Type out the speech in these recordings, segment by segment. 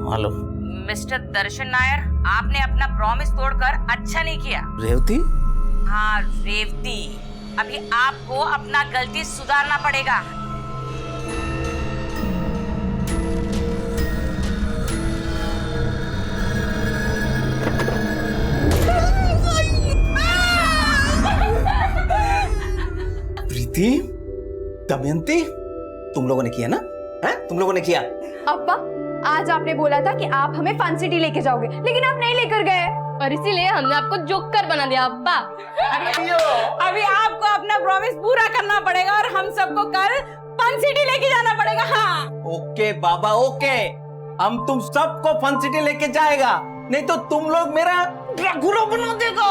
Hello mister दर्शन नायर, आपने अपना promise तोड़कर अच्छा नहीं किया। रेवती? हाँ रेवती, अभी आपको अपना गलती सुधारना पड़ेगा। प्रीति, दमयंती, तुम लोगों ने किया ना? हैं? तुम लोगों ने किया। अब्बा, आज आपने बोला था कि आप हमें फन सिटी लेके जाओगे, लेकिन आप नहीं लेकर गए और इसीलिए हमने आपको जोकर बना दिया। अब्बा अभी आपको अपना प्रॉमिस पूरा करना पड़ेगा और हम सबको कल फन सिटी लेके जाना पड़ेगा। हाँ ओके बाबा ओके, हम तुम सबको फन सिटी लेके जाएगा, नहीं तो तुम लोग मेरा ड्रैकुला बना देगा।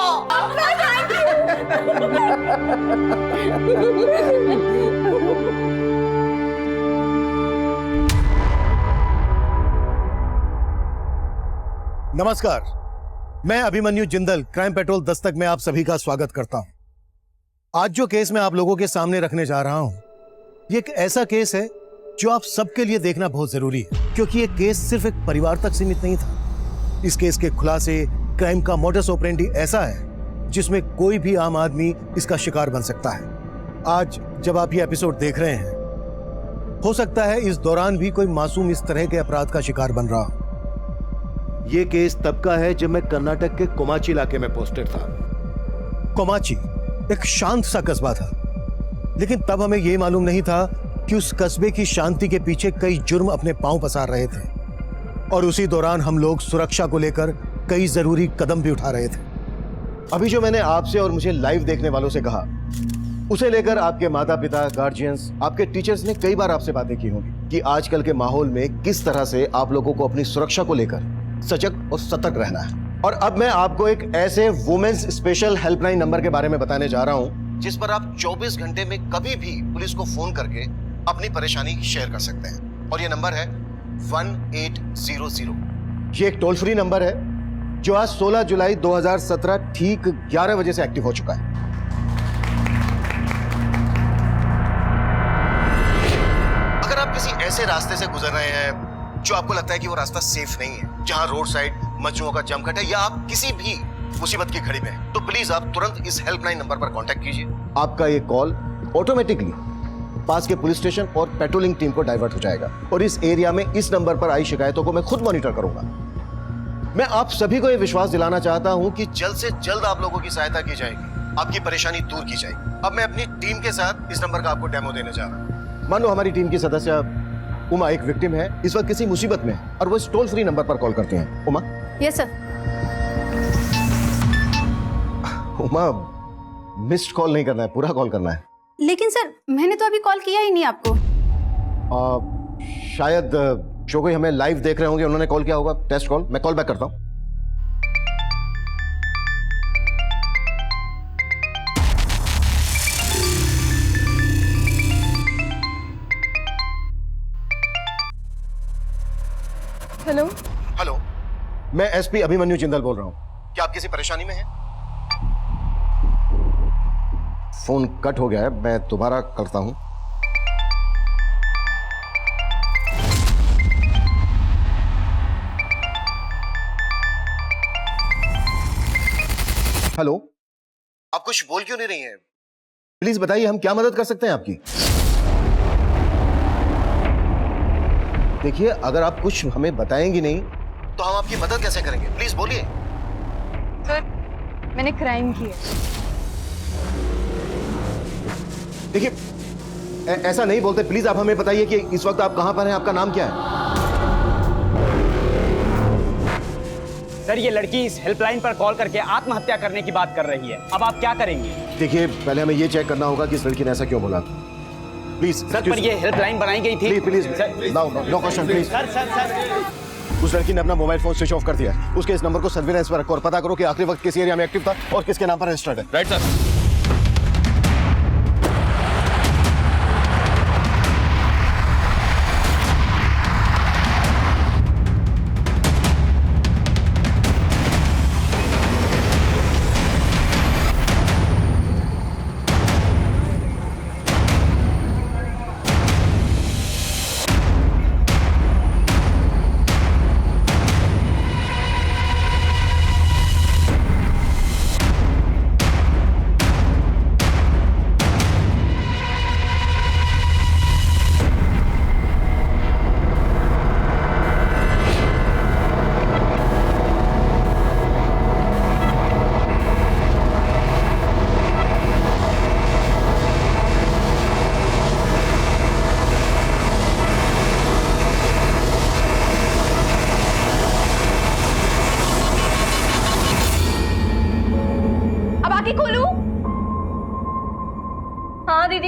नमस्कार, मैं अभिमन्यु जिंदल क्राइम पेट्रोल दस्तक में आप सभी का स्वागत करता हूं। आज जो केस मैं आप लोगों के सामने रखने जा रहा हूं, ये एक ऐसा केस है जो आप सबके लिए देखना बहुत जरूरी है, क्योंकि ये केस सिर्फ एक परिवार तक सीमित नहीं था। इस केस के खुलासे, क्राइम का मोडस ऑपरेंडी ऐसा है जिसमें कोई भी आम आदमी इसका शिकार बन सकता है। आज जब आप ये एपिसोड देख रहे हैं, हो सकता है इस दौरान भी कोई मासूम इस तरह के अपराध का शिकार बन रहा हो। ये केस तब का है जब मैं कर्नाटक के कोमाची इलाके में पोस्टेड था। कोमाची एक शांत सा कस्बा था, लेकिन तब हमें यह मालूम नहीं था कि उस कस्बे की शांति के पीछे कई जुर्म अपने पांव पसार रहे थे, और उसी दौरान हम लोग सुरक्षा को लेकर कई जरूरी कदम भी उठा रहे थे। अभी जो मैंने आपसे और मुझे लाइव देखने वालों से कहा, उसे लेकर आपके माता पिता, गार्जियंस, आपके टीचर्स ने कई बार आपसे बातें की होंगी कि आजकल के माहौल में किस तरह से आप लोगों को अपनी सुरक्षा को लेकर सजग और सतर्क रहना है। और अब मैं आपको एक ऐसे वुमेन्स स्पेशल हेल्पलाइन नंबर के बारे में बताने जा रहा हूं, जिस पर आप 24 घंटे में कभी भी पुलिस को फोन करके अपनी परेशानी शेयर कर सकते हैं। और ये नंबर है 1800। ये एक टोल फ्री नंबर है जो आज 16 जुलाई 2017 ठीक 11 बजे से एक्टिव हो चुका है। अगर आप किसी ऐसे रास्ते से गुजर रहे हैं जो आपको लगता है कि वो रास्ता सेफ नहीं है, जहां रोड साइड मजनुओं का जमघट है, या आप किसी भी मुसीबत की घड़ी में हैं, तो प्लीज आप तुरंत इस हेल्पलाइन नंबर पर कांटेक्ट कीजिए। आपका ये कॉल ऑटोमेटिकली पास के पुलिस स्टेशन और पेट्रोलिंग टीम को डाइवर्ट हो जाएगा, और इस एरिया में इस नंबर पर आई शिकायतों को मैं खुद मॉनिटर करूंगा। मैं आप सभी को यह विश्वास दिलाना चाहता हूं कि जल्द से जल्द आप लोगों की सहायता की जाएगी, आपकी परेशानी दूर की जाएगी। अब मैं अपनी टीम के साथ इस नंबर का आपको डेमो देने जा रहा हूं। मान लो हमारी टीम की सदस्य उमा एक विक्टिम है, इस वक्त किसी मुसीबत में है, और वो इस टोल फ्री नंबर पर कॉल करते हैं। Uma? Yes sir. Uma, missed call नहीं करना है, पूरा कॉल करना है। लेकिन सर, मैंने तो अभी कॉल किया ही नहीं आपको। शायद जो कोई हमें लाइव देख रहे होंगे उन्होंने कॉल किया होगा, टेस्ट कॉल। मैं कॉल बैक करता हूं। हेलो हेलो, मैं एसपी अभिमन्यु जिंदल बोल रहा हूं। क्या आप किसी परेशानी में हैं? फोन कट हो गया है, मैं दोबारा करता हूं। हेलो, आप कुछ बोल क्यों नहीं रही हैं? प्लीज बताइए, हम क्या मदद कर सकते हैं आपकी? देखिए, अगर आप कुछ हमें बताएंगी नहीं तो हम आपकी मदद कैसे करेंगे? प्लीज बोलिए। सर, मैंने क्राइम किया। देखिए, ऐसा नहीं बोलते। प्लीज आप हमें बताइए कि इस वक्त आप कहां पर हैं, आपका नाम क्या है? सर, ये लड़की इस हेल्पलाइन पर कॉल करके आत्महत्या करने की बात कर रही है। अब आप क्या करेंगे? देखिए, पहले हमें ये चेक करना होगा कि इस लड़की ने ऐसा क्यों बोला। प्लीज सर, पर ये हेल्पलाइन बनाई गई थी। Please no question please. Sir उस लड़की ने अपना मोबाइल फोन स्विच ऑफ कर दिया है। उसके इस नंबर को सर्विलांस पर रखो और पता करो कि आखिरी वक्त किस एरिया में एक्टिव था और किसके नाम पर रजिस्टर्ड है। Right sir.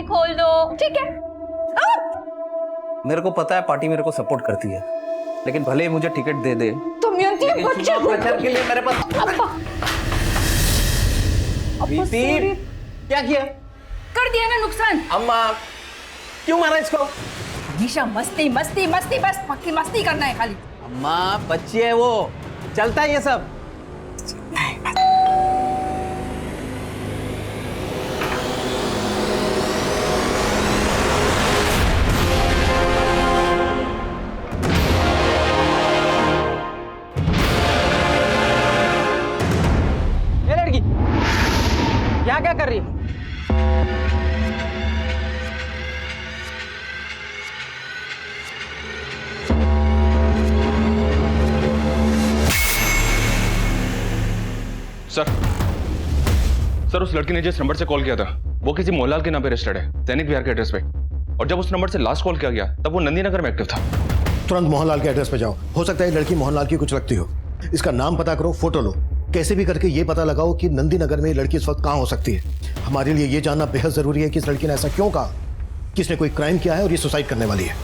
खोल दो। ठीक है। मेरे को पता है पार्टी मेरे को सपोर्ट करती है, लेकिन भले ही मुझे टिकट दे दे, दमयंती लेकिन बच्चे चुनाव प्रचार के लिए मेरे पास प्रीति, क्या किया? कर दिया ना नुकसान। अम्मा क्यों मारा इसको? हमेशा मस्ती मस्ती मस्ती, बस पक्की मस्ती करना है खाली। अम्मा बच्ची है वो, चलता है ये सब। ये लड़की क्या क्या कर रही है? सर उस लड़की ने जिस नंबर से कॉल किया था वो किसी मोहनलाल के नाम पे रजिस्टर्ड है, सैनिक विहार के एड्रेस पे। और जब उस नंबर से लास्ट कॉल किया गया तब वो नंदी नगर में एक्टिव था। तुरंत मोहनलाल के एड्रेस पे जाओ। हो सकता है लड़की मोहनलाल की कुछ लगती हो। इसका नाम पता करो, फोटो लो, कैसे भी करके ये पता लगाओ कि नंदी नगर में ये लड़की इस वक्त कहाँ हो सकती है। हमारे लिए ये जानना बेहद जरूरी है कि इस लड़की ने ऐसा क्यों कहा, किसने कोई क्राइम किया है और ये सुसाइड करने वाली है।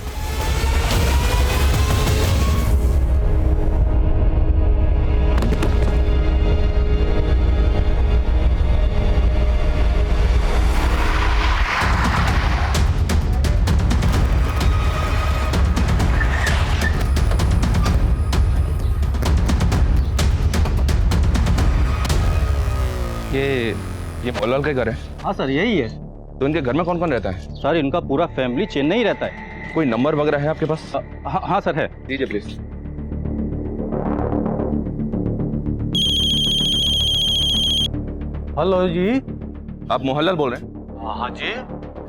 ये मोहनलाल का घर है? हाँ सर यही है। तो इनके घर में कौन कौन रहता है? सर इनका पूरा फैमिली चेन्नई रहता है। कोई नंबर वगैरह है आपके पास? हाँ सर है। दीजिए प्लीज। हेलो जी। आप मोहनलाल बोल रहे हैं? हाँ जी।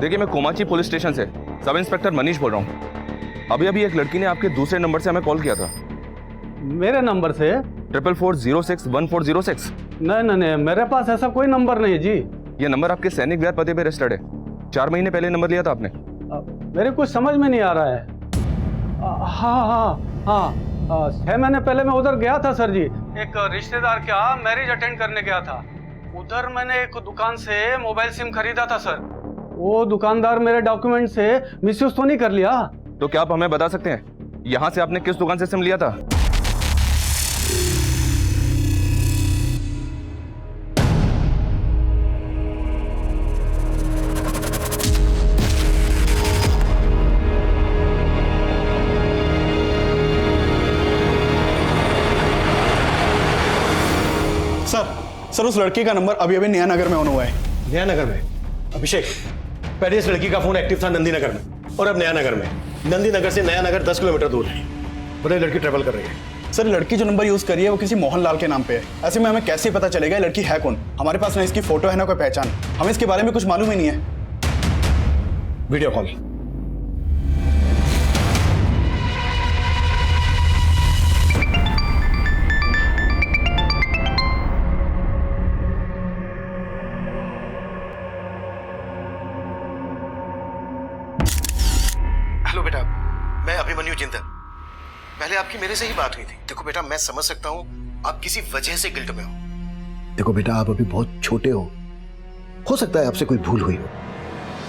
देखिए मैं कोमाची पुलिस स्टेशन से सब इंस्पेक्टर मनीष बोल रहा हूँ। अभी अभी एक लड़की ने आपके दूसरे नंबर से हमें कॉल किया था। मेरे नंबर से? 44461406। नहीं, मेरे पास ऐसा कोई नंबर नहीं है जी। ये नंबर आपके सैनिक विहार पते पे रजिस्टर्ड है। 4 महीने पहले नंबर लिया था आपने। मेरे कुछ समझ में नहीं आ रहा है। हाँ 6 महीने पहले मैं उधर गया था सर जी। एक रिश्तेदार का मैरिज अटेंड करने गया था। उधर मैंने एक दुकान से मोबाइल सिम खरीदा था सर। वो दुकानदार मेरे डॉक्यूमेंट से मिसयूज तो नहीं कर लिया? तो क्या आप हमें बता सकते हैं यहाँ से आपने किस दुकान से सिम लिया था? सर उस लड़की का नंबर अभी अभी नया नगर में ऑन हुआ है। नया नगर में? अभिषेक, पहले इस लड़की का फोन एक्टिव था नंदी नगर में और अब नया नगर में। नंदी नगर से नया नगर 10 किलोमीटर दूर है। बड़े लड़की ट्रेवल कर रही है। सर लड़की जो नंबर यूज कर रही है वो किसी मोहनलाल के नाम पे है। ऐसे में हमें कैसे पता चलेगा लड़की है कौन? हमारे पास ना इसकी फोटो है ना कोई पहचान। हमें इसके बारे में कुछ मालूम ही नहीं है। Video call. हेलो बेटा, मैं अभिमन्यु जिंदल। पहले आपकी मेरे से ही बात हुई थी। देखो बेटा, मैं समझ सकता हूं आप किसी वजह से गिल्ट में हो। देखो बेटा, आप अभी बहुत छोटे हो सकता है आपसे कोई भूल हुई हो,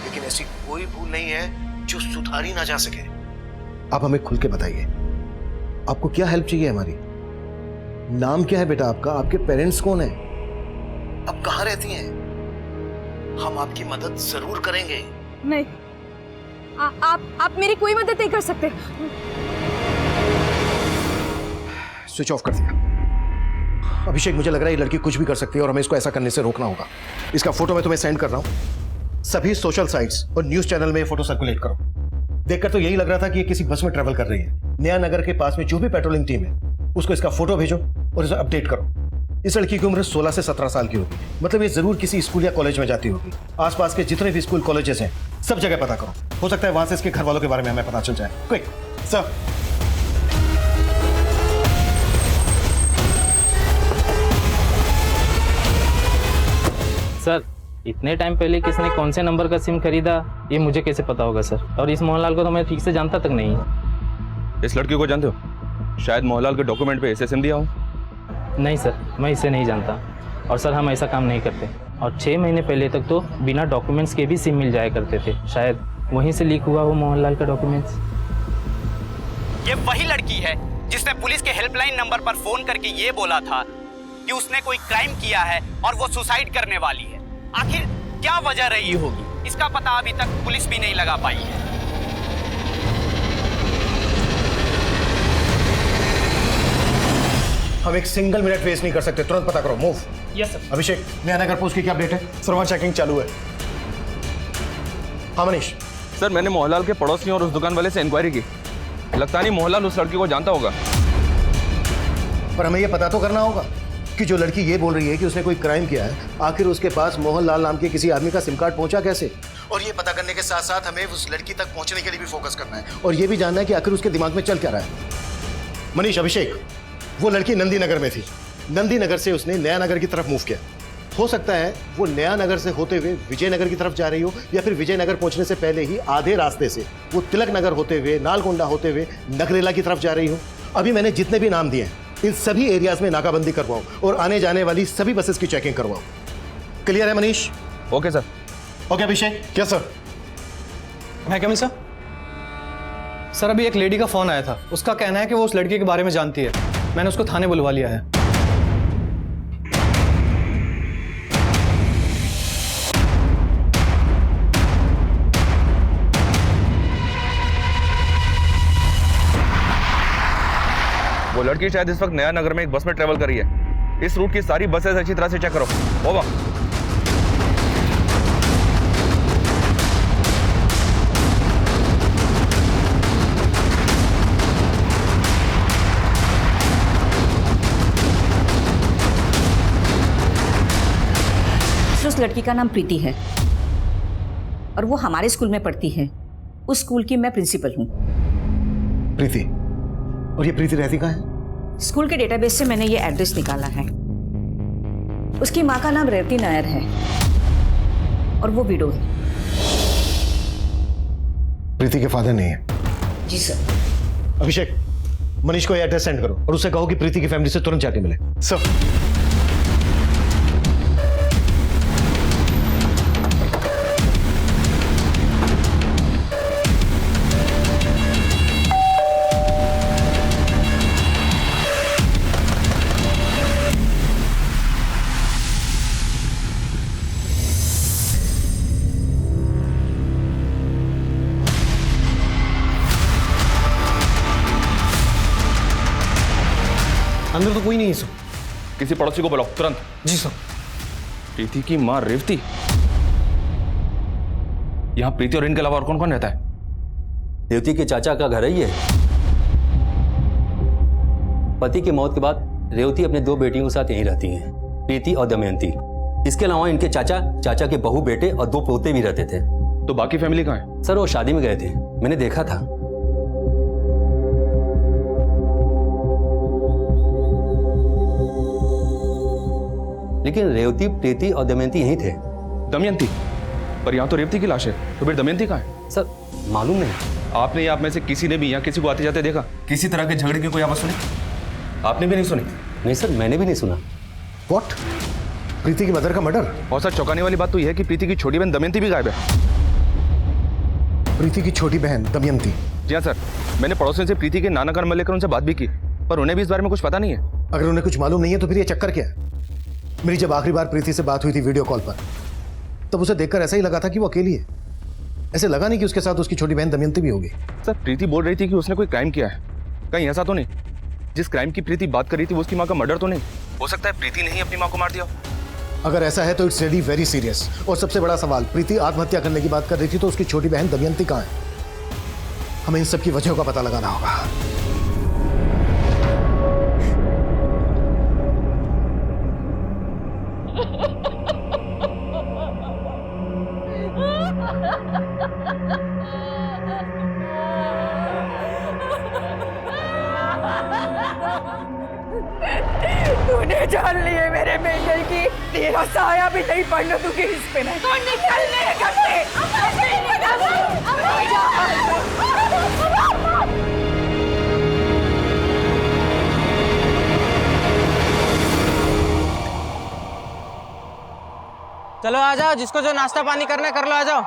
लेकिन ऐसी कोई भूल नहीं है जो सुधारी ना जा सके। आप हमें खुल के बताइए, आपको क्या हेल्प चाहिए हमारी? नाम क्या है बेटा आपका? आपके पेरेंट्स कौन है? आप कहां रहती हैं? हम आपकी मदद जरूर करेंगे। नहीं, आप मेरी कोई मदद नहीं कर सकते। स्विच ऑफ कर दिया। अभिषेक, मुझे लग रहा है ये लड़की कुछ भी कर सकती है और हमें इसको ऐसा करने से रोकना होगा। इसका फोटो मैं तुम्हें सेंड कर रहा हूं। सभी सोशल साइट्स और न्यूज चैनल में ये फोटो सर्कुलेट करो। देखकर तो यही लग रहा था कि ये किसी बस में ट्रेवल कर रही है। नया नगर के पास में जो भी पेट्रोलिंग टीम है उसको इसका फोटो भेजो और इसे अपडेट करो। इस लड़की की उम्र 16 से 17 साल की होगी। मतलब ये जरूर किसी स्कूल या कॉलेज में जाती होगी। आसपास के जितने भी स्कूल कॉलेजेस हैं सब जगह पता करो। हो सकता है वहां से इसके घर वालों के बारे में हमें पता चल जाए। Quick sir. सर इतने टाइम पहले किसने कौन से नंबर का सिम खरीदा ये मुझे कैसे पता होगा सर? और इस मोहनलाल को तो मैं ठीक से जानता तक नहीं है। इस लड़की को जानते हो? शायद मोहनलाल के डॉक्यूमेंट पे ऐसे सिम दिया हो। नहीं सर, मैं इसे नहीं जानता और सर हम ऐसा काम नहीं करते। और 6 महीने पहले तक तो बिना डॉक्यूमेंट्स के भी सिम मिल जाया करते थे। शायद वहीं से लीक हुआ वो मोहनलाल का डॉक्यूमेंट्स। ये वही लड़की है जिसने पुलिस के हेल्पलाइन नंबर पर फोन करके ये बोला था कि उसने कोई क्राइम किया है और वो सुसाइड करने वाली है। आखिर क्या वजह रही होगी, इसका पता अभी तक पुलिस भी नहीं लगा पाई है। हम एक सिंगल मिनट वेस्ट नहीं कर सकते, तुरंत पता करो। मूव। Yes sir. अभिषेक, नया नगर पोस्ट की क्या अपडेट है? सर वहाँ चेकिंग चालू है। हाँ मनीष। सर मैंने मोहनलाल के पड़ोसियों और उस दुकान वाले से इंक्वायरी की। लगता नहीं मोहनलाल उस लड़की को जानता होगा। पर हमें यह पता तो करना होगा कि जो लड़की ये बोल रही है कि उसने कोई क्राइम किया है, आखिर उसके पास मोहनलाल नाम के किसी आदमी का सिम कार्ड पहुंचा कैसे? और ये पता करने के साथ साथ हमें उस लड़की तक पहुंचने के लिए भी फोकस करना है और ये भी जानना है कि आखिर उसके दिमाग में चल क्या रहा है। मनीष, अभिषेक, वो लड़की नंदी नगर में थी। नंदी नगर से उसने नया नगर की तरफ मूव किया। हो सकता है वो नया नगर से होते हुए विजयनगर की तरफ जा रही हो, या फिर विजयनगर पहुंचने से पहले ही आधे रास्ते से वो तिलक नगर होते हुए, नालगोंडा होते हुए नगरेला की तरफ जा रही हो। अभी मैंने जितने भी नाम दिए हैं, इन सभी एरियाज में नाकाबंदी करवाओ और आने जाने वाली सभी बसेस की चेकिंग करवाओ। क्लियर है Manish? Okay sir. Okay Abhishek. क्या सर? मैं क्या सर? सर अभी एक लेडी का फोन आया था, उसका कहना है कि वो उस लड़की के बारे में जानती है। मैंने उसको थाने बुलवा लिया है। वो लड़की शायद इस वक्त नया नगर में एक बस में ट्रेवल कर रही है। इस रूट की सारी बसेस अच्छी तरह से चेक करो। ओवर। उस लड़की का नाम प्रीति है और वो हमारे स्कूल में पढ़ती है। उस स्कूल की मैं प्रिंसिपल हूँ। प्रीति? और ये प्रीति रहती कहाँ है? स्कूल के डेटाबेस से मैंने ये एड्रेस निकाला है। उसकी माँ का नाम रेवती नायर है और वो विडो है। प्रीति के फादर नहीं है? जी सर। अभिषेक, मनीष को ये एड्रेस सेंड करो और उससे कहो कि प्रीति की फैमिली से तुरंत जाके मिले। सर अंदर तो कोई नहीं है सर। किसी पड़ोसी को बुलाओ तुरंत। जी सर। प्रीति की माँ रेवती? यहाँ प्रीति और इनके अलावा और कौन कौन रहता है? रेवती के चाचा का घर है ये। पति की मौत के बाद रेवती अपने 2 बेटियों के साथ यहीं रहती हैं, प्रीति और दमयंती। इसके अलावा इनके चाचा के बहू बेटे और 2 पोते भी रहते थे। तो बाकी फैमिली कहाँ है? सर वो शादी में गए थे, मैंने देखा था। लेकिन रेवती, प्रीति और दमयंती यहीं थे। दमयंती? पर यहाँ तो रेवती की लाश है, तो फिर दमयंती कहाँ है? सर मालूम नहीं। आपने या आप में से किसी ने भी यहाँ किसी को आते जाते देखा? किसी तरह के झगड़े की कोई आवाज सुनी? आपने भी नहीं सुनी? नहीं सर, मैंने भी नहीं सुना। व्हाट? प्रीति की मदर का मर्डर? और सर चौंकाने वाली बात तो यह है कि प्रीति की छोटी बहन दमयंती भी गायब है। प्रीति की छोटी बहन दमयंती? जी हाँ सर, मैंने पड़ोसियों से प्रीति के नाना घर में लेकर उनसे बात भी की, पर उन्हें भी इस बारे में कुछ पता नहीं है। अगर उन्हें कुछ मालूम नहीं है तो फिर ये चक्कर क्या है? मेरी जब आखिरी बार प्रीति से बात हुई थी वीडियो कॉल पर, तब उसे देखकर ऐसा ही लगा था कि वो अकेली है। ऐसे लगा नहीं कि उसके साथ उसकी छोटी बहन दमयंती भी होगी। सर प्रीति बोल रही थी कि उसने कोई क्राइम किया है। कहीं ऐसा तो नहीं जिस क्राइम की प्रीति बात कर रही थी वो उसकी माँ का मर्डर तो नहीं? हो सकता है प्रीति ने ही अपनी माँ को मार दिया। अगर ऐसा है तो इट्स रियली वेरी सीरियस। और सबसे बड़ा सवाल, प्रीति आत्महत्या करने की बात कर रही थी तो उसकी छोटी बहन दमयंती कहाँ है? हमें इन सब की वजहों का पता लगाना होगा। तूने जान लिए मेरे बेटे की, तेरा साया भी नहीं पड़ने दूंगी इस पे। नहीं तो निकल मेरे घर से। चलो आ जाओ, जिसको जो नाश्ता पानी करना है कर लो, आ जाओ।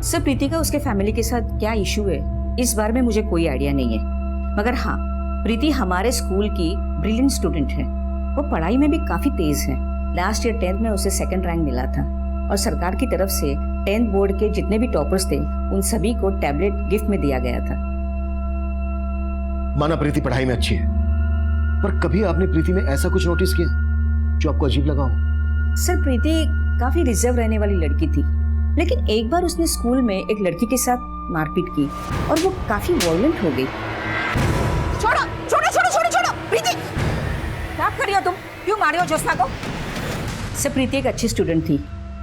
सर, प्रीति का उसके फैमिली के साथ क्या इशू है इस बारे में मुझे कोई आइडिया नहीं है, मगर हाँ, प्रीति हमारे स्कूल की ब्रिलियंट स्टूडेंट है। वो पढ़ाई में भी काफी तेज है। लास्ट ईयर 10th में उसे 2nd रैंक मिला था और सरकार की तरफ से 10th बोर्ड के जितने भी टॉपर्स थे उन सभी को टैबलेट गिफ्ट में दिया गया था। माना प्रीति पढ़ाई में अच्छी है, पर कभी आपने प्रीति में ऐसा कुछ नोटिस किया जो आपको अजीब लगा हो? सर, प्रीति काफी रिजर्व रहने वाली लड़की थी, लेकिन एक बार उसने स्कूल में एक लड़की के साथ मारपीट की और वो काफी वॉयलेंट हो गई। छोड़ो छोड़ो छोड़ो छोड़ो छोड़ो, प्रीति क्या कर रही हो तुम? क्यों मारी हो ज्योत्सना को? सर, प्रीति एक अच्छी स्टूडेंट थी,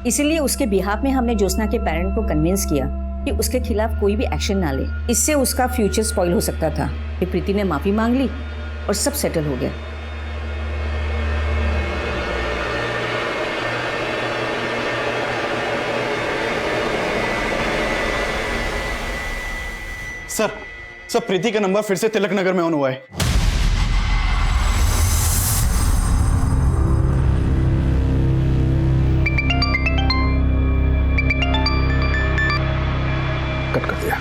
इसीलिए उसके बिहाफ में हमने ज्योत्सना के पेरेंट को कन्विंस किया कि उसके खिलाफ कोई भी एक्शन ना ले। इससे उसका फ्यूचर स्पॉइल हो सकता था। फिर प्रीति ने माफी मांग ली और सब सेटल हो गया। सर प्रीति का नंबर फिर से तिलक नगर में ऑन हुआ है। कट कर दिया।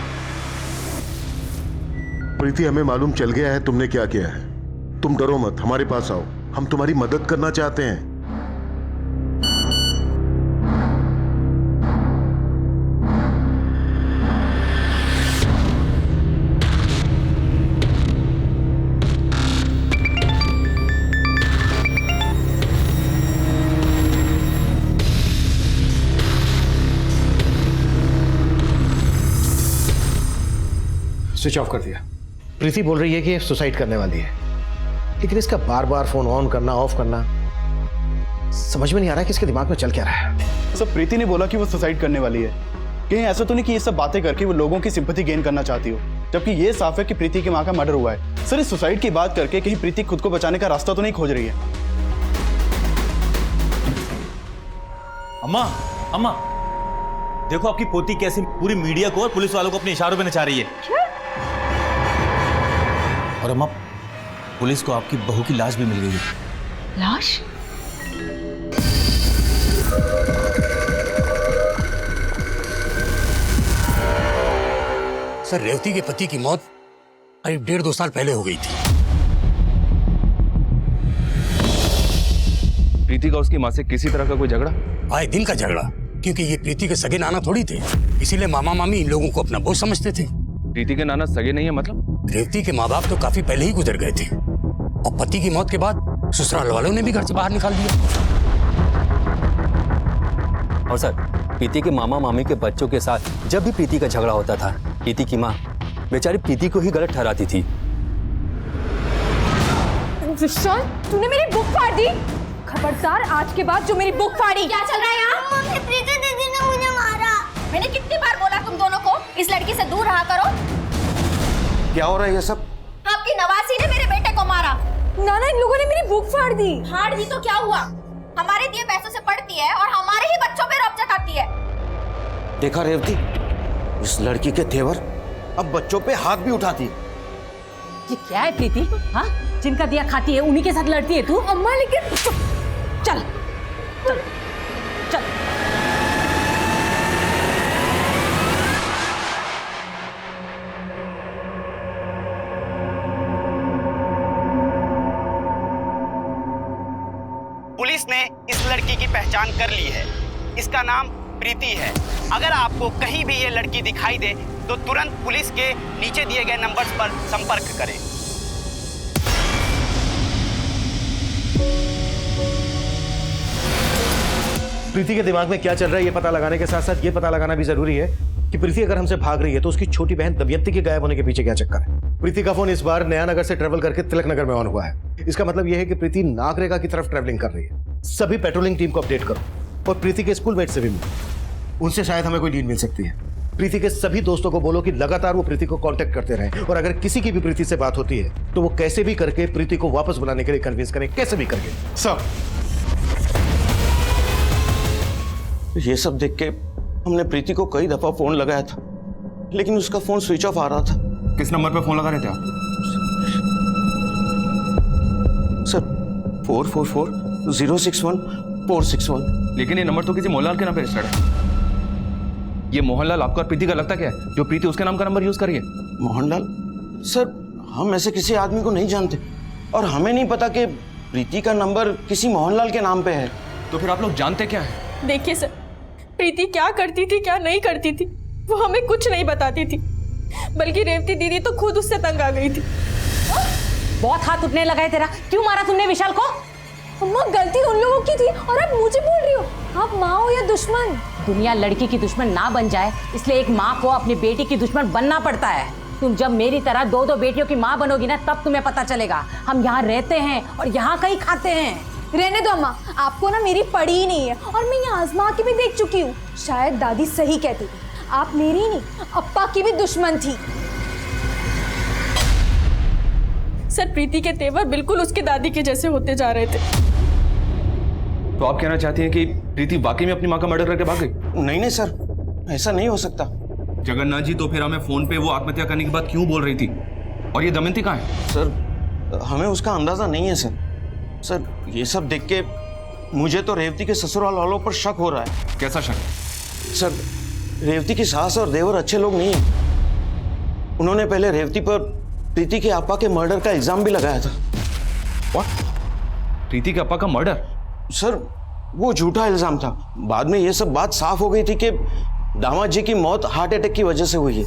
प्रीति, हमें मालूम चल गया है तुमने क्या किया है। तुम डरो मत, हमारे पास आओ, हम तुम्हारी मदद करना चाहते हैं। स्विच ऑफ कर दिया। प्रीति बोल रही है कि सुसाइड करने वाली है, लेकिन इसका बार बार फोन ऑन करना ऑफ करना समझ में नहीं आ रहा है कि इसके दिमाग में चल क्या रहा है। सर, प्रीति ने बोला कि वो सुसाइड करने वाली है। कहीं ऐसा तो नहीं कि ये सब बातें करके वो लोगों की सिंपैथी गेन करना चाहती हो, जबकि ये साफ है कि प्रीति की माँ का मर्डर हुआ है। सर, इस सुसाइड की बात करके कहीं प्रीति खुद को बचाने का रास्ता तो नहीं खोज रही है? अम्मा, अम्मा, देखो आपकी पोती कैसे पूरी मीडिया को और पुलिस वालों को अपने इशारों पे नचा रही है। और अम्मा, पुलिस को आपकी बहू की लाश भी मिल गई है। लाश? सर, रेवती के पति की मौत करीब 1.5-2 साल पहले हो गई थी। प्रीति का उसकी माँ से किसी तरह का कोई झगड़ा? आए दिन का झगड़ा, क्योंकि ये प्रीति के सगे नाना थोड़ी थे, इसीलिए मामा मामी इन लोगों को अपना बोझ समझते थे। प्रीति के नाना सगे नहीं है मतलब? रेवती के माँ बाप तो काफी पहले ही गुजर गए थे और पति की मौत के बाद ससुराल वालों ने भी घर से बाहर निकाल दिया। और सर, प्रीति के मामा मामी के बच्चों के साथ जब भी प्रीति का झगड़ा होता था, प्रीति की माँ बेचारी प्रीति को ही गलत ठहराती थी। विशाल, तूने मेरी बुक फाड़ दी। खबरदार, आज के बाद जो मेरी बुक फाड़ी। क्या चल रहा है यहाँ? मम्मी, प्रीति दीदी ने मुझे मारा। मैंने कितनी बार बोला तुम दोनों को इस लड़की से दूर रहा करो। क्या हो रहा है ये सब? आपकी नवासी ने मेरे बेटे को मारा। नाना, इन लोगों ने मेरी बुक फाड़ दी। फाड़ दी तो क्या हुआ? हमारे दिए पैसों से पढ़ती है और हमारे ही बच्चों पे रौब जताती है। देखा रेवती, इस लड़की के तेवर, अब बच्चों पे हाथ भी उठाती है। ये क्या है प्रीति? हाँ, जिनका दिया खाती है उन्हीं के साथ लड़ती है तू? अम्मा, लेकिन चल चल चल। पुलिस ने इस लड़की की पहचान कर ली है। इसका नाम प्रीति है। अगर आपको कहीं भी ये लड़की दिखाई दे तो तुरंत पुलिस के नीचे दिए गए नंबर्स पर संपर्क करें। प्रीति के दिमाग में क्या चल रहा है ये पता लगाने के साथ साथ ये पता लगाना भी जरूरी है कि प्रीति अगर हमसे भाग रही है तो उसकी छोटी बहन दमयंती के गायब होने के पीछे क्या चक्कर है। प्रीति का फोन इस बार नया नगर से ट्रेवल करके तिलक नगर में ऑन हुआ है। इसका मतलब यह है कि प्रीति नागरेगा की तरफ ट्रेवलिंग कर रही है। सभी पेट्रोलिंग टीम को अपडेट करो और प्रीति के स्कूलमेट से भी मिलो। उनसे शायद हमें कोई लीड मिल सकती है। प्रीति के सभी दोस्तों को बोलो कि लगातार वो प्रीति को कांटेक्ट करते रहें, और अगर किसी की भी प्रीति से बात होती है तो वो कैसे भी करके प्रीति को वापस बुलाने के लिए कन्विंस करें, कैसे भी करके। सर, ये सब देख के हमने प्रीति को कई दफा फोन लगाया था, लेकिन उसका फोन स्विच ऑफ आ रहा था। किस नंबर पे फोन लगा रहे थे आप? सर 444061 लेकिन ये नंबर तो किसी मोहनलाल के नाम पे रजिस्टर्ड है। ये मोहनलाल आपका और प्रीति का लगता क्या है, जो प्रीति उसके नाम का नंबर यूज करिए? मोहनलाल? सर हम ऐसे किसी आदमी को नहीं जानते, और हमें नहीं पता कि प्रीति का नंबर किसी मोहनलाल के नाम पे है। तो फिर आप लोग जानते क्या है? देखिए सर, प्रीति क्या करती थी क्या नहीं करती थी वो हमें कुछ नहीं बताती थी, बल्कि रेवती दीदी तो खुद उससे तंग आ गई थी। बहुत हाथ उठने लगा है तेरा, क्यों मारा तुमने विशाल को? अम्मा गलती उन लोगों की थी और आप मुझे बोल रही हो। आप माँ हो या दुश्मन? दुनिया लड़की की दुश्मन ना बन जाए, इसलिए एक माँ को अपनी बेटी की दुश्मन बनना पड़ता है। तुम जब मेरी तरह दो दो बेटियों की माँ बनोगी ना, तब तुम्हें पता चलेगा हम यहाँ रहते हैं और यहाँ कहीं खाते हैं। रहने दो अम्मा, आपको ना मेरी पड़ी ही नहीं है, और मैं यहाँ आजमा के भी देख चुकी हूँ। शायद दादी सही कहती थी, आप मेरी ही नहीं अप्पा की भी दुश्मन थी। सर प्रीति के तेवर बिल्कुल उसकी दादी के जैसे होते जा रहे थे। तो आप कहना चाहती हैं कि प्रीति वाकई में अपनी माँ का मर्डर करके भाग गई? नहीं नहीं सर, ऐसा नहीं हो सकता। जगन्नाथ जी, तो फिर हमें फोन पे वो आत्महत्या करने की बात क्यों बोल रही थी? और ये दमयंती कहाँ है? सर हमें उसका अंदाजा नहीं है सर। सर ये सब देख के मुझे तो रेवती के ससुराल वालों पर शक हो रहा है। कैसा शक? सर रेवती की सास और देवर अच्छे लोग नहीं है। उन्होंने पहले रेवती पर प्रीति के आपा के मर्डर का इल्जाम भी लगाया था। What? प्रीति के आपा का मर्डर? सर वो झूठा इल्जाम था। बाद में ये सब बात साफ हो गई थी कि दामाद जी की मौत हार्ट अटैक की वजह से हुई है।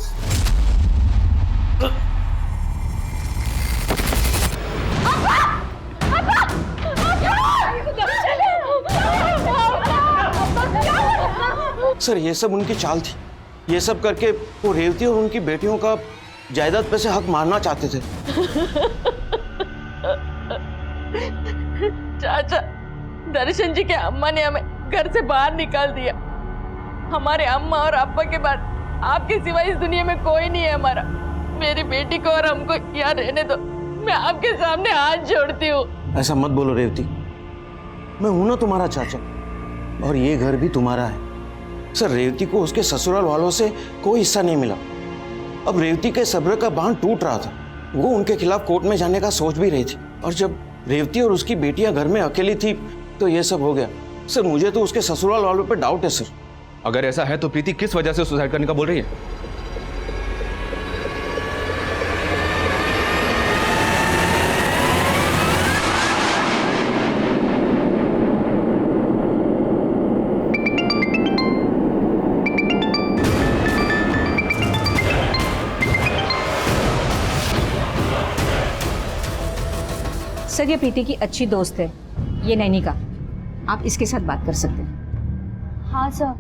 सर ये सब उनकी चाल थी। ये सब करके वो रेवती और उनकी बेटियों का जायदाद पे से हक मारना चाहते थे। चाचा, दर्शन जी के अम्मा ने हमें घर से बाहर निकाल दिया। हमारे अम्मा और अप्पा के बाद आपके सिवा इस दुनिया में कोई नहीं है हमारा। मेरी बेटी को और हमको यहाँ रहने दो, मैं आपके सामने हाथ जोड़ती हूँ। ऐसा मत बोलो रेवती, मैं हूं ना तुम्हारा चाचा, और ये घर भी तुम्हारा है। सर रेवती को उसके ससुराल वालों से कोई हिस्सा नहीं मिला। अब रेवती के सब्र का बांध टूट रहा था। वो उनके खिलाफ कोर्ट में जाने का सोच भी रही थी, और जब रेवती और उसकी बेटियां घर में अकेली थी तो ये सब हो गया। सर मुझे तो उसके ससुराल वालों पर डाउट है सर। अगर ऐसा है तो प्रीति किस वजह से सुसाइड करने का बोल रही है? सर ये प्रीति की अच्छी दोस्त है, ये नैनिका, आप इसके साथ बात कर सकते हैं। हाँ सर,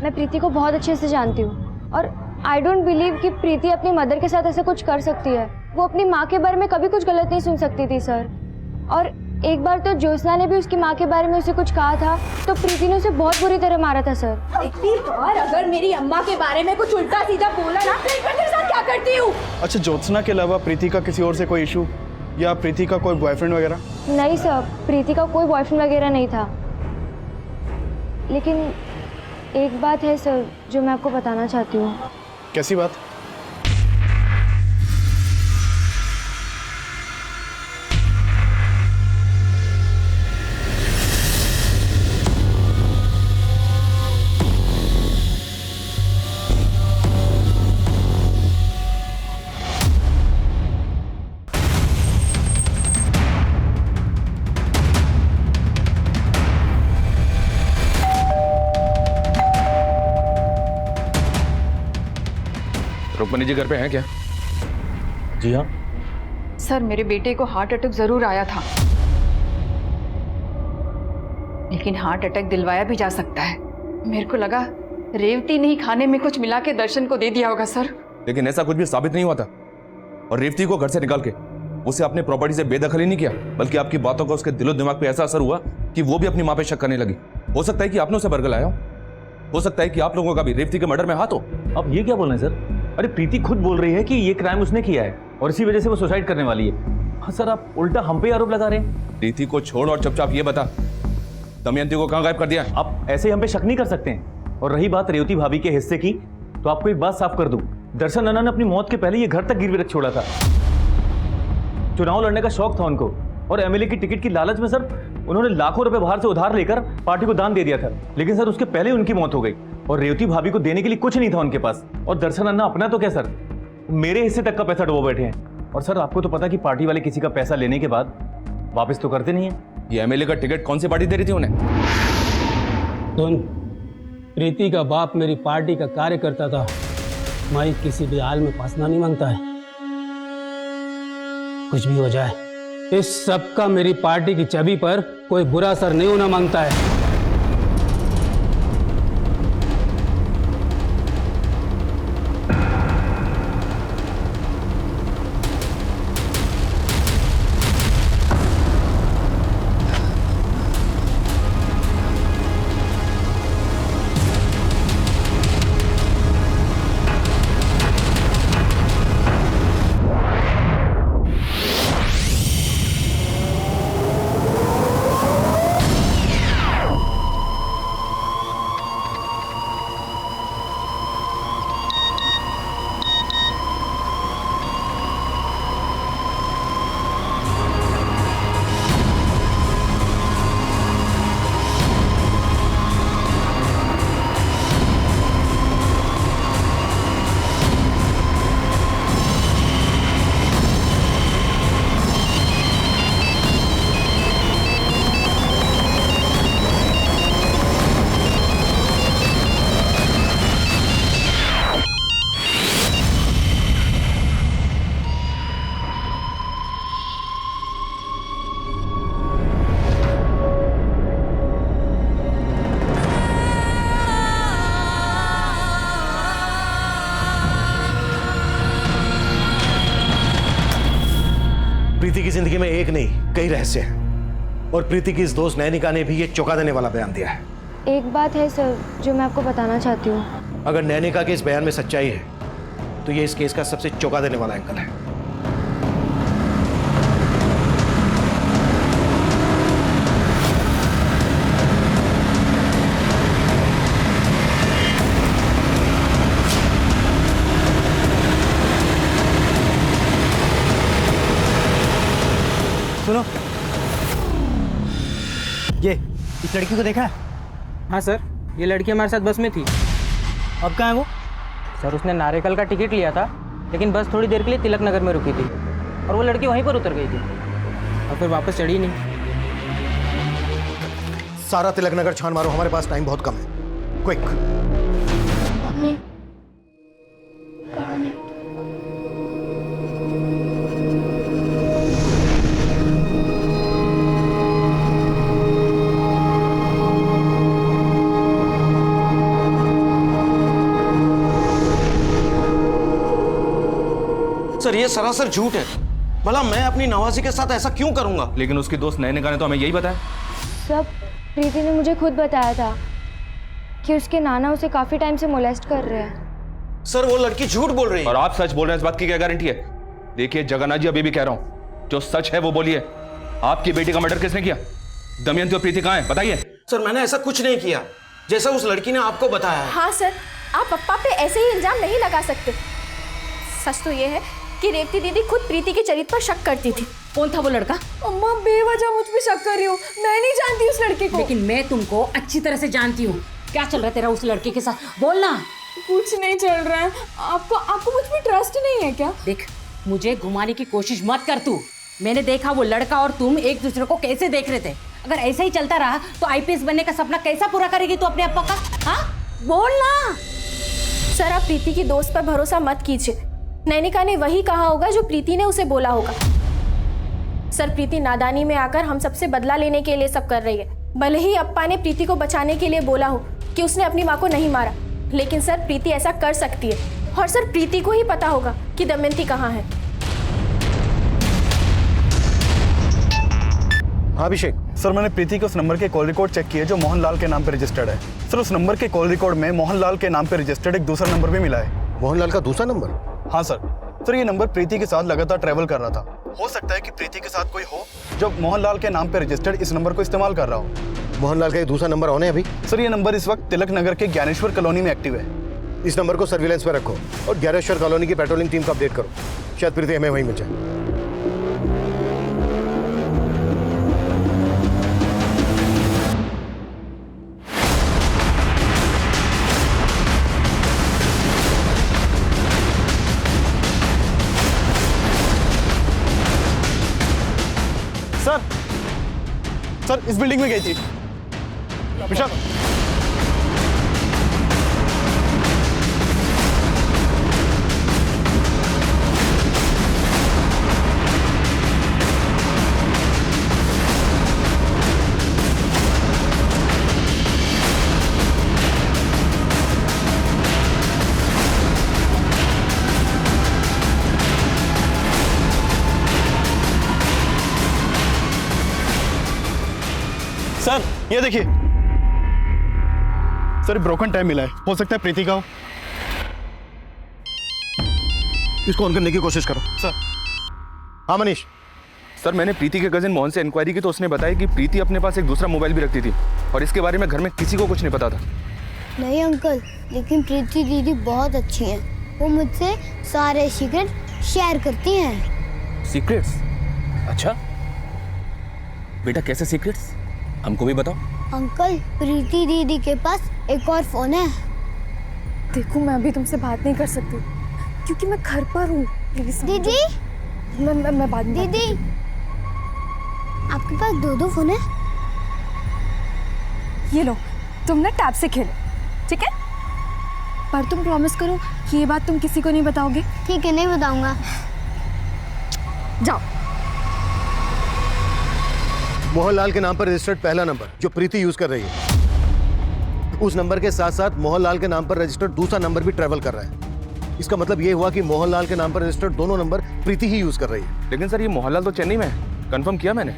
मैं प्रीति को बहुत अच्छे से जानती हूँ, और आई डोंट बिलीव कि प्रीति अपनी मदर के साथ ऐसा कुछ कर सकती है। वो अपनी माँ के बारे में कभी कुछ गलत नहीं सुन सकती थी सर। और एक बार तो ज्योत्सना ने भी उसकी माँ के बारे में उसे कुछ कहा था, तो प्रीति ने उसे बहुत बुरी तरह मारा था सर। और अगर मेरी अम्मा के बारे में कुछ उल्टा सीधा बोला ना, तो मैं तेरे साथ क्या करती हूँ? अच्छा, ज्योत्सना के अलावा प्रीति का किसी और से कोई इशू, या प्रीति का कोई बॉयफ्रेंड वगैरह? नहीं सर, प्रीति का कोई बॉयफ्रेंड वगैरह नहीं था। लेकिन एक बात है सर जो मैं आपको बताना चाहती हूँ। कैसी बात? रुक्मणी जी घर पे हैं क्या? जी हाँ सर, मेरे बेटे को हार्ट अटैक जरूर आया था, लेकिन हार्ट अटैक दिलवाया भी जा सकता है। मेरे को लगा रेवती ने ही खाने में कुछ मिला के दर्शन को दे दिया होगा सर। लेकिन ऐसा कुछ भी साबित नहीं हुआ था, और रेवती को घर से निकाल के उसे अपने प्रॉपर्टी से बेदखल ही नहीं किया, बल्कि आपकी बातों का उसके दिलो दिमाग पे ऐसा असर हुआ कि वो भी अपनी माँ पे शक करने लगी। हो सकता है कि आपने उसे बरगलाया हो। हो सकता है कि आप लोगों का भी रेवती के मर्डर में हाथ हो। अब ये क्या बोल रहे हैं सर? अरे प्रीति खुद बोल रही है कि ये क्राइम उसने किया है और इसी वजह से वो सुसाइड करने वाली है। हाँ सर, आप उल्टा हम पे आरोप लगा रहे हैं। प्रीति को छोड़ और चुपचाप ये बता, दमयंती को कहाँ गायब कर दिया? आप ऐसे हम पे शक नहीं कर सकते हैं। और रही बात रेवती भाभी के हिस्से की, तो आपको एक बात साफ कर दूं, दर्शन नन्ना ने अपनी मौत के पहले ये घर तक गिरवी रख छोड़ा था। चुनाव लड़ने का शौक था उनको और एमएलए की टिकट की लालच में सर उन्होंने लाखों रुपए बाहर से उधार लेकर पार्टी को दान दे दिया था। लेकिन सर उसके पहले उनकी मौत हो गई और रेवती भाभी को देने के लिए कुछ नहीं था उनके पास। और दर्शन अन्ना अपना तो क्या सर, मेरे हिस्से तक का पैसा डुबो बैठे हैं। और सर आपको तो पता कि पार्टी वाले किसी का पैसा लेने के बाद वापस तो करते नहीं है। ये एमएलए का टिकट कौन सी पार्टी दे रही थी उन्हें? सुन, प्रीति का बाप मेरी पार्टी का कार्यकर्ता था। मैं किसी भी हाल में फंसना नहीं मांगता है। कुछ भी हो जाए, इस सब का मेरी पार्टी की छवि पर कोई बुरा असर नहीं होना मांगता है। प्रीति की जिंदगी में एक नहीं कई रहस्य हैं और प्रीति की इस दोस्त नैनिका ने भी ये चौंका देने वाला बयान दिया है। एक बात है सर जो मैं आपको बताना चाहती हूँ। अगर नैनिका के इस बयान में सच्चाई है तो ये इस केस का सबसे चौंका देने वाला एंगल है। सुनो, ये इस लड़की को देखा है? हाँ सर, ये लड़की हमारे साथ बस में थी। अब कहाँ है वो? सर उसने नारेकल का टिकट लिया था, लेकिन बस थोड़ी देर के लिए तिलक नगर में रुकी थी और वो लड़की वहीं पर उतर गई थी और फिर वापस चढ़ी नहीं। सारा तिलक नगर छान मारो, हमारे पास टाइम बहुत कम है। क्विक। सर ये सरासर झूठ है। भला मैं अपनी नवाजी के साथ ऐसा क्यों करूंगा? लेकिन उसकी दोस्त नैनिका ने तो हमें यही बताया। सब प्रीति ने मुझे खुद बताया था कि उसके नाना उसे काफी टाइम से मोलेस्ट कर रहे हैं। सर वो लड़की झूठ बोल रही है। और आप सच बोल रहे हैं, इस बात की क्या गारंटी है? देखिए जगन्नाथ जी, अभी भी कह रहा हूं, जो सच है वो बोलिए। आपकी बेटी का मर्डर किसने किया? दमयंती और प्रीति कहाँ है, बताइए। सर मैंने ऐसा कुछ नहीं किया जैसा उस लड़की ने आपको बताया है। हाँ सर, आप पप्पा पे ऐसे ही इल्जाम नहीं लगा सकते। सच तो ये है कि रेवती दीदी खुद प्रीति के चरित्र पर शक करती थी। कौन था वो लड़का? अम्मा बेवजह मुझ पे शक कर रही हूँ, मैं नहीं जानती उस लड़के को। लेकिन मैं तुमको अच्छी तरह से जानती हूँ। क्या चल रहा है तेरा उस लड़के के साथ? बोलना। कुछ नहीं चल रहा है। आपको मुझ पे ट्रस्ट नहीं है क्या? देख, मुझे घुमाने की कोशिश मत कर तू। मैंने देखा वो लड़का और तुम एक दूसरे को कैसे देख रहे थे। अगर ऐसा ही चलता रहा तो आईपीएस बनने का सपना कैसा पूरा करेगी तू अपने अप्पा का? हाँ बोलना। सर आप प्रीति की दोस्त पर भरोसा मत कीजिए। नैनिका ने वही कहा होगा जो प्रीति ने उसे बोला होगा। सर प्रीति नादानी में आकर हम सबसे बदला लेने के लिए सब कर रही है। भले ही अप्पा ने प्रीति को बचाने के लिए बोला हो कि उसने अपनी माँ को नहीं मारा, लेकिन सर प्रीति ऐसा कर सकती है। और सर प्रीति को ही पता होगा कि दमयंती कहाँ है। हाँ अभिषेक, सर मैंने प्रीति के उस नंबर के कॉल रिकॉर्ड चेक किए जो मोहनलाल के नाम पर रजिस्टर्ड है। सर उस नंबर के कॉल रिकॉर्ड में मोहनलाल के नाम पर रजिस्टर्ड एक दूसरा नंबर भी मिला है। मोहनलाल का दूसरा नंबर? हाँ सर। सर ये नंबर प्रीति के साथ लगातार ट्रैवल कर रहा था। हो सकता है कि प्रीति के साथ कोई हो जो मोहनलाल के नाम पर रजिस्टर्ड इस नंबर को इस्तेमाल कर रहा हो। मोहनलाल का ये दूसरा नंबर ऑन है अभी? सर ये नंबर इस वक्त तिलक नगर के ज्ञानेश्वर कॉलोनी में एक्टिव है। इस नंबर को सर्विलेंस पर रखो और ज्ञानेश्वर कॉलोनी की पेट्रोलिंग टीम को अपडेट करो। शायद प्रीति हमें वहीं मिल जाए। सर इस बिल्डिंग में गई थी। विशाल सर ये देखिए सर ब्रोकन टाइम मिला है। हो सकता है प्रीति का हो। इसको ऑन करने की कोशिश करो। सर। हाँ मनीष। सर मैंने प्रीति के कजिन मोहन से इंक्वायरी की तो उसने बताया कि प्रीति अपने पास एक दूसरा मोबाइल भी रखती थी और इसके बारे में घर में किसी को कुछ नहीं पता था। नहीं अंकल, लेकिन प्रीति दीदी बहुत अच्छी हैं। वो मुझसे सारे सीक्रेट शेयर करती हैं। सीक्रेट्स? अच्छा बेटा, कैसे सीक्रेट्स? हमको भी बताओ। अंकल प्रीति दीदी के पास एक और फोन है। देखो मैं अभी तुमसे बात नहीं कर सकती क्योंकि मैं घर पर हूँ। दीदी मैं बात नहीं। दीदी आपके पास दो फोन है? ये लो, तुम ना टैब से खेलो, ठीक है? पर तुम प्रॉमिस करो कि ये बात तुम किसी को नहीं बताओगे। ठीक है, नहीं बताऊंगा। जाओ। मोहनलाल के नाम पर रजिस्टर्ड पहला नंबर जो प्रीति यूज कर रही है, उस नंबर के साथ साथ मोहनलाल के नाम पर रजिस्टर्ड दूसरा नंबर भी ट्रेवल कर रहा है। इसका मतलब ये हुआ कि मोहनलाल के नाम पर रजिस्टर्ड दोनों नंबर प्रीति ही यूज कर रही है। लेकिन सर ये मोहनलाल तो चेन्नई में है, कंफर्म किया मैंने।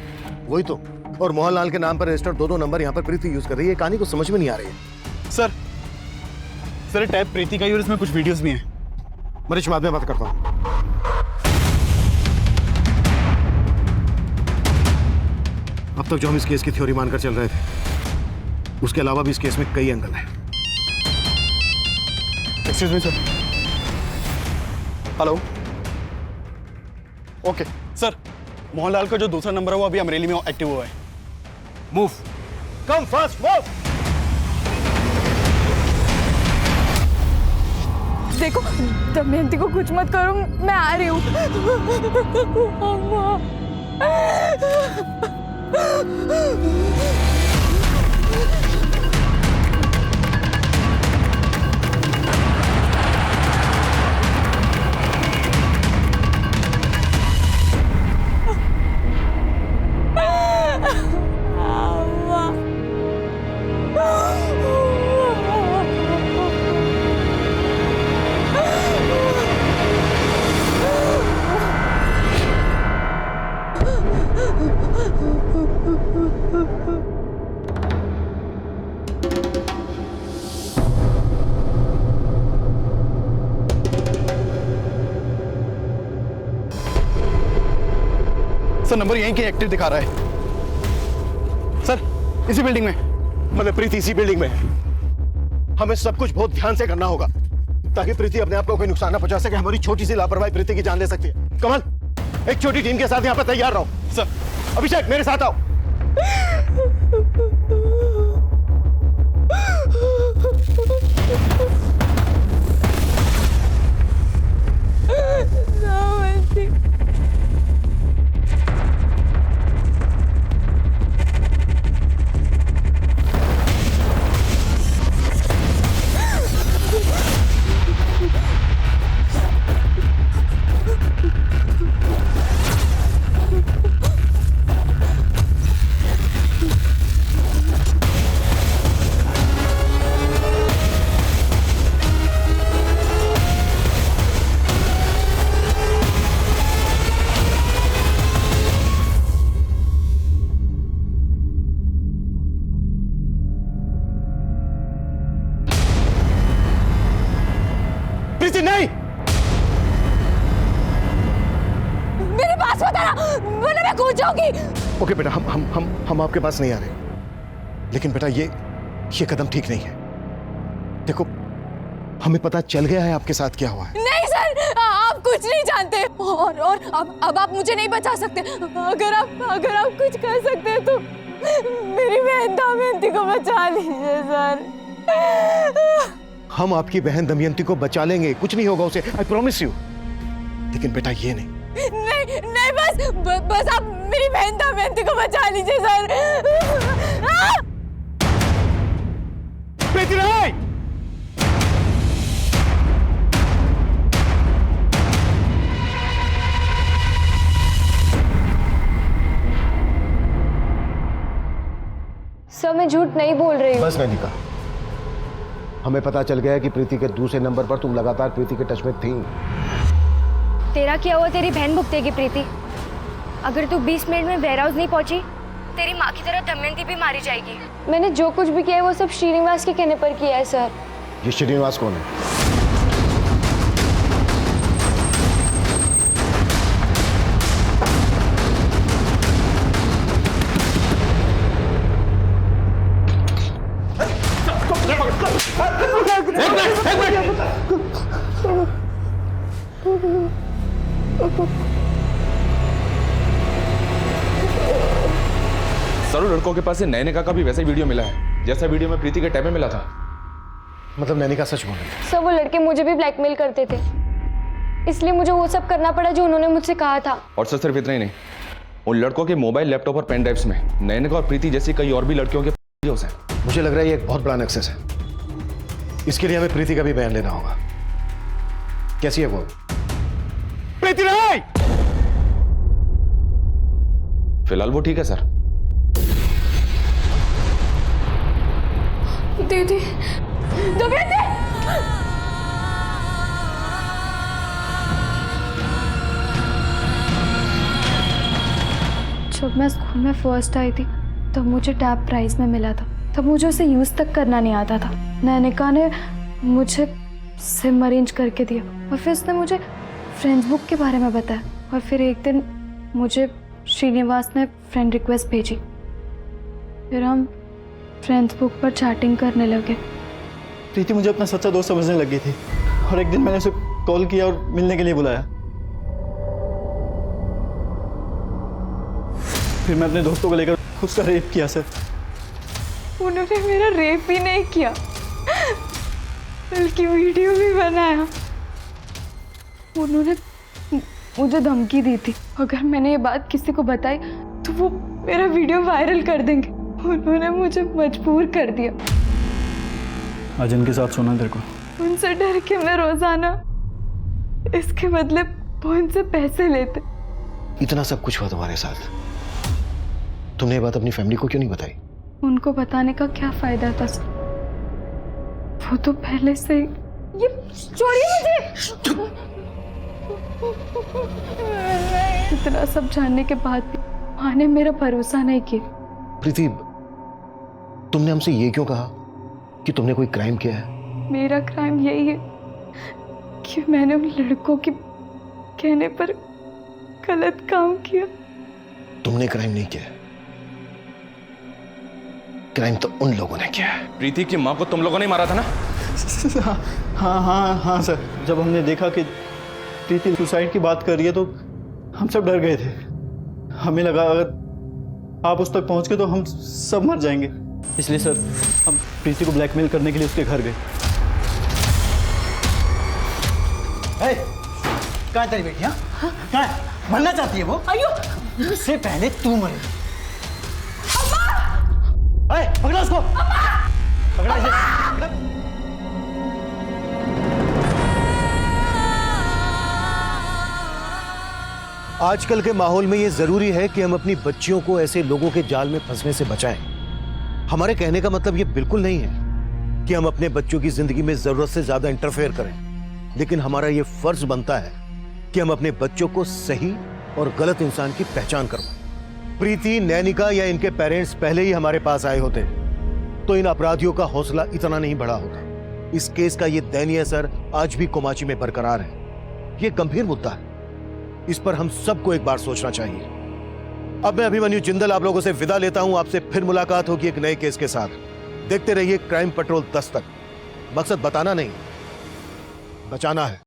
वही तो, और मोहनलाल के नाम पर रजिस्टर्ड दोनों नंबर यहाँ पर प्रीति यूज कर रही है। कहानी को समझ में नहीं आ रही है। सर टैब प्रीति का ही और इसमें कुछ वीडियोस भी हैं। मनीष बाद में बात करता हूँ। अब तक जो हम इस केस की थ्योरी मानकर चल रहे थे, उसके अलावा भी इस केस में कई एंगल हैं। Excuse me sir. Hello. Okay sir, Mohanlal का जो दूसरा नंबर है वो अभी अमरेली में एक्टिव हुआ है। Move, come fast, move. देखो दमयंती को कुछ मत करो, मैं आ रही हूँ। सर नंबर यहीं के एक्टिव दिखा रहा है। सर इसी बिल्डिंग में। मतलब प्रीति इसी बिल्डिंग में है। हमें सब कुछ बहुत ध्यान से करना होगा ताकि प्रीति अपने आप को कोई नुकसान ना पहुंचा सके। हमारी छोटी सी लापरवाही प्रीति की जान ले सकती है। कमल, एक छोटी टीम के साथ यहाँ पर तैयार रहो। सर। अभिषेक मेरे साथ आओ। होगी। ओके बेटा, हम आपके पास नहीं आ रहे, लेकिन बेटा ये कदम ठीक नहीं है। देखो, हमें पता चल गया है आपके साथ क्या हुआ है। नहीं सर, आप कुछ नहीं जानते और अब आप मुझे नहीं बचा सकते। अगर आप कुछ कर सकते हैं तो मेरी बहन दमयंती को बचा लीजिए सर। हम आपकी बहन दमयंती को बचा लेंगे, कुछ नहीं होगा उसे, आई प्रॉमिस यू। लेकिन बेटा ये नहीं, बस आप मेरी बहन दमयंती को बचा लीजिए सर। प्रीति राय! सर मैं झूठ नहीं बोल रही हूँ। बस नैनिका, हमें पता चल गया है कि प्रीति के दूसरे नंबर पर तुम लगातार प्रीति के टच में थी। तेरा क्या हुआ तेरी बहन भुगतेगी प्रीति। अगर तू 20 मिनट में वेयर हाउस नहीं पहुंची, तेरी माँ की तरह दमयंती भी मारी जाएगी। मैंने जो कुछ भी किया है वो सब श्रीनिवास के कहने पर किया है सर। ये श्रीनिवास कौन है? सर, लड़कों के पास से नैनिका का भी वैसा ही वीडियो मिला है जैसा वीडियो में प्रीति के टैब में मिला था। मतलब नैनिका सच बोल रही है? सर वो लड़के मुझे भी ब्लैकमेल करते थे, इसलिए मुझे वो सब करना पड़ा जो उन्होंने मुझसे कहा था। और सर सिर्फ इतना ही नहीं, उन लड़कों के मोबाइल, लैपटॉप और पेन ड्राइव्स में नैनिका और प्रीति जैसी कई और भी लड़कियों के वीडियोस हैं। मुझे लग रहा है ये एक बहुत बड़ा नक्सस है। इसके लिए हमें प्रीति का भी बयान लेना होगा। कैसी है वो? प्रीति राय! फिलहाल वो ठीक है सर। दीदी, दमयंती! जब मैं स्कूल में फर्स्ट आई थी तब मुझे टैब प्राइज में मिला था। तब मुझे उसे यूज तक करना नहीं आता था। नैनिका ने मुझे सिम अरेंज करके दिया और फिर उसने मुझे फ्रेंड्स बुक के बारे में बताया। और फिर एक दिन मुझे श्रीनिवास ने फ्रेंड रिक्वेस्ट भेजी, फिर हम फ्रेंड्स बुक पर चैटिंग करने लगे। प्रीति मुझे अपना सच्चा दोस्त समझने लगी थी और एक दिन मैंने उसे कॉल किया और मिलने के लिए बुलाया। फिर मैं अपने दोस्तों को लेकर उसका रेप किया सर। उन्होंने मेरा रेप भी नहीं किया, बल्कि वीडियो भी बनाया। उन्होंने मुझे धमकी दी थी, अगर मैंने ये बात किसी को बताई तो वो मेरा वीडियो वायरल कर देंगे। उन्होंने मुझे मजबूर कर दिया। आज इनके साथ सोना तेरे को। उनसे डर के मैं रोजाना इसके बदले वो इनसे पैसे लेते। इतना सब कुछ हुआ तुम्हारे साथ, तुमने ये बात अपनी फैमिली को क्यों नहीं बताई? उनको बताने का क्या फायदा था सर? वो तो पहले से ही। ये छोड़िए मुझे। इतना सब जानने के बाद भी माँ ने मेरा भरोसा नहीं किया। प्रीति, तुमने हमसे ये क्यों कहा कि तुमने कोई क्राइम किया है? मेरा क्राइम यही है कि मैंने उन लड़कों के कहने पर गलत काम किया। तुमने क्राइम नहीं किया, क्राइम तो उन लोगों ने किया है। प्रीति की माँ को तुम लोगों ने मारा था ना? हाँ सर। जब हमने देखा कि प्रीति सुसाइड की बात कर रही है तो हम सब डर गए थे। हमें लगा अगर आप उस तक पहुंच गए तो हम सब मर जाएंगे, इसलिए सर हम प्रीति को ब्लैकमेल करने के लिए उसके घर गए। कहाँ है तेरी बेटी? हाँ, कहाँ है? मरना चाहती है वो? आयो, इससे पहले तू मरे। पकड़ा उसको। पकड़ा इसे। आजकल के माहौल में ये जरूरी है कि हम अपनी बच्चियों को ऐसे लोगों के जाल में फंसने से बचाएं। हमारे कहने का मतलब ये बिल्कुल नहीं है कि हम अपने बच्चों की जिंदगी में जरूरत से ज्यादा इंटरफेयर करें, लेकिन हमारा ये फर्ज बनता है कि हम अपने बच्चों को सही और गलत इंसान की पहचान करवाएं। प्रीति, नैनिका या इनके पेरेंट्स पहले ही हमारे पास आए होते तो इन अपराधियों का हौसला इतना नहीं बढ़ा होता। इस केस का ये दयनीय असर आज भी कोमाची में बरकरार है। ये गंभीर मुद्दा है, इस पर हम सबको एक बार सोचना चाहिए। अब मैं अभिमन्यु जिंदल आप लोगों से विदा लेता हूं। आपसे फिर मुलाकात होगी एक नए केस के साथ। देखते रहिए क्राइम पेट्रोल 10 तक। मकसद बताना नहीं, बचाना है।